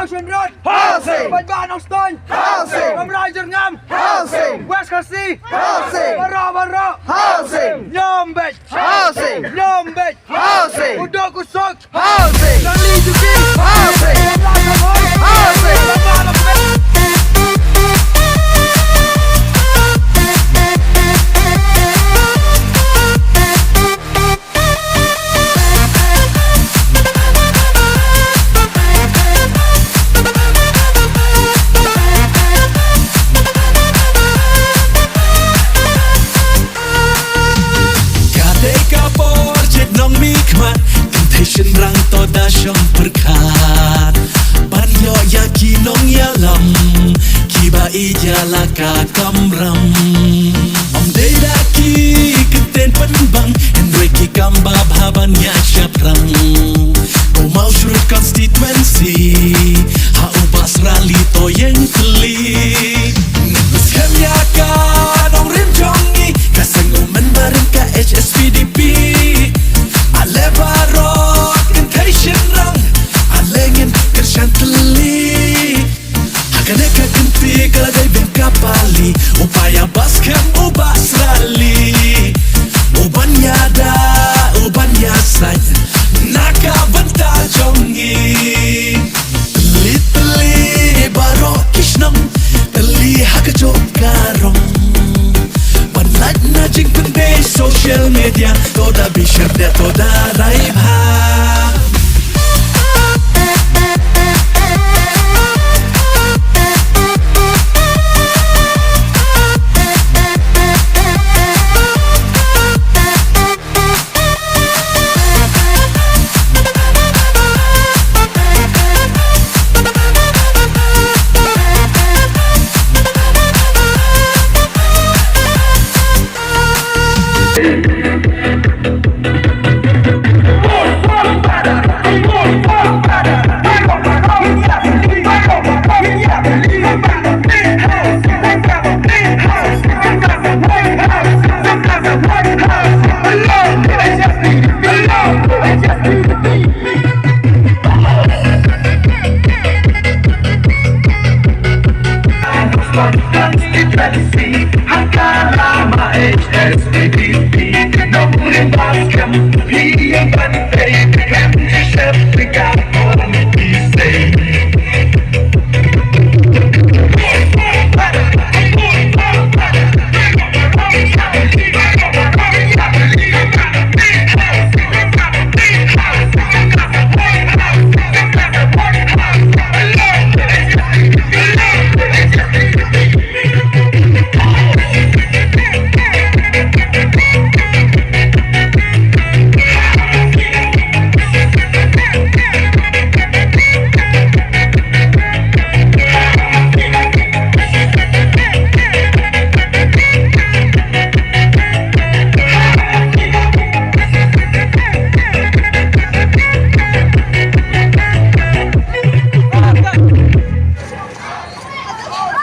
Ocean Road Housing. Bạch Ba Nông Stone Housing. Bầm Rai Trường Ngâm Housing. West Khasi Housing. Baro Housing. Nhôm Bịch Housing. Nhôm Bịch Housing. Udo Kusok Housing. Lan Ly Chuki Housing. Lan Sam Hoi Housing. Bầm Ba Nông Stone Temptation rang toda syong perkat Banyo ya kinong ya lam Kiba ija laka kamram Om deda ki keten penbang Henry ki kamba bhaban ya syaprang Kau mau surut constituency